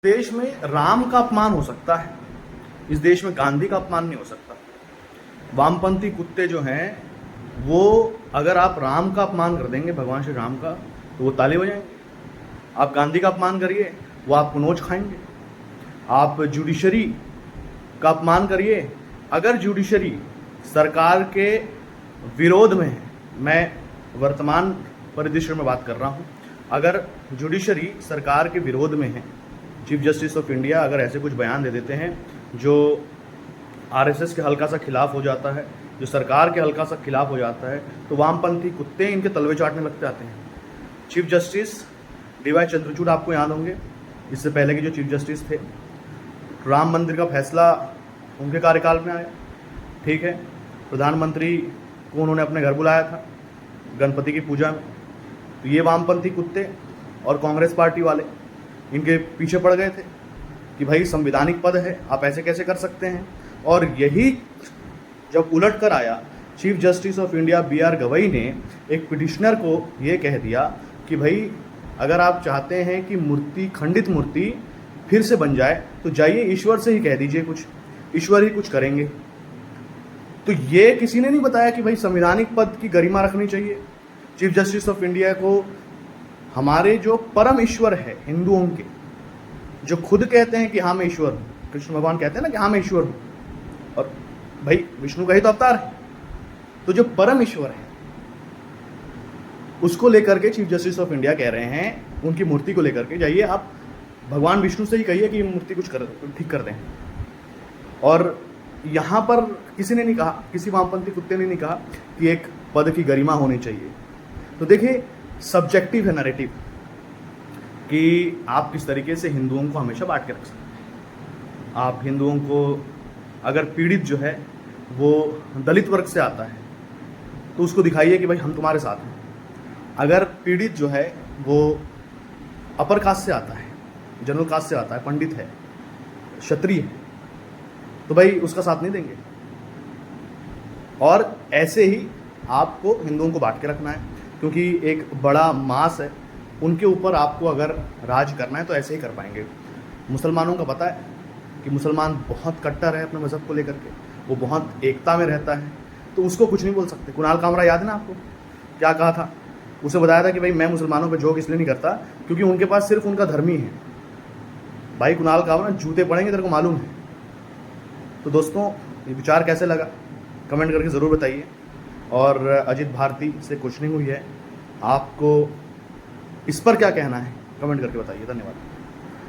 देश में राम का अपमान हो सकता है, इस देश में गांधी का अपमान नहीं हो सकता। वामपंथी कुत्ते जो हैं वो अगर आप राम का अपमान कर देंगे, भगवान श्री राम का, तो वो ताली बजाएंगे। आप गांधी का अपमान करिए, वो आपको नोच खाएंगे। आप जुडिशरी का अपमान करिए, अगर जुडिशरी सरकार के विरोध में है, मैं वर्तमान परिदृश्य में बात कर रहा हूँ, अगर जुडिशरी सरकार के विरोध में है, चीफ जस्टिस ऑफ इंडिया अगर ऐसे कुछ बयान दे देते हैं जो आरएसएस के हल्का सा खिलाफ हो जाता है, जो सरकार के हल्का सा खिलाफ हो जाता है, तो वामपंथी कुत्ते इनके तलवे चाटने लग जाते हैं। चीफ जस्टिस डीवाई चंद्रचूड़ आपको याद होंगे, इससे पहले के जो चीफ जस्टिस थे, राम मंदिर का फैसला उनके कार्यकाल में आया, ठीक है। प्रधानमंत्री को उन्होंने अपने घर बुलाया था गणपति की पूजा में, तो ये वामपंथी कुत्ते और कांग्रेस पार्टी वाले इनके पीछे पड़ गए थे कि भाई संवैधानिक पद है, आप ऐसे कैसे कर सकते हैं। और यही जब उलट कर आया, chief justice of India BR Gavai ने एक पिटिशनर को ये कह दिया कि भाई अगर आप चाहते हैं कि मूर्ति, खंडित मूर्ति फिर से बन जाए, तो जाइए ईश्वर से ही कह दीजिए कुछ, ईश्वर ही कुछ करेंगे। तो ये किसी ने नहीं बताया कि भाई संवैधानिक पद की गरिमा रखनी चाहिए। चीफ जस्टिस ऑफ इंडिया को हमारे जो परम ईश्वर है हिंदुओं के, जो खुद कहते हैं कि हाँ मैं ईश्वर हूँ, कृष्ण भगवान कहते हैं ना कि हाँ मैं ईश्वर हूँ, और भाई विष्णु का ही तो अवतार है, तो जो परम ईश्वर है उसको लेकर के चीफ जस्टिस ऑफ इंडिया कह रहे हैं, उनकी मूर्ति को लेकर के जाइए आप भगवान विष्णु से ही कहिए कि ये मूर्ति कुछ ठीक कर दें। और यहाँ पर किसी ने नहीं कहा, किसी वामपंथी कुत्ते ने नहीं कहा कि एक पद की गरिमा होनी चाहिए। तो देखिए सब्जेक्टिव है नैरेटिव कि आप किस तरीके से हिंदुओं को हमेशा बांट के रख सकते हैं। आप हिंदुओं को, अगर पीड़ित जो है वो दलित वर्ग से आता है तो उसको दिखाइए कि भाई हम तुम्हारे साथ हैं। अगर पीड़ित जो है वो अपर कास्ट से आता है, जनरल कास्ट से आता है, पंडित है, क्षत्रिय है, तो भाई उसका साथ नहीं देंगे। और ऐसे ही आपको हिंदुओं को बांट के रखना है, क्योंकि एक बड़ा मास है, उनके ऊपर आपको अगर राज करना है तो ऐसे ही कर पाएंगे। मुसलमानों का पता है कि मुसलमान बहुत कट्टर है अपने मज़हब को लेकर के, वो बहुत एकता में रहता है, तो उसको कुछ नहीं बोल सकते। कुणाल कामरा याद है ना आपको, क्या कहा था? उसे बताया था कि भाई मैं मुसलमानों पे जोक इसलिए नहीं करता क्योंकि उनके पास सिर्फ उनका धर्म ही है। भाई कुणाल कामरा जूते पड़ेंगे, तेरे को मालूम है। तो दोस्तों ये विचार कैसे लगा कमेंट करके ज़रूर बताइए। और अजित भारती से क्वेश्चनिंग हुई है, आपको इस पर क्या कहना है कमेंट करके बताइए। धन्यवाद।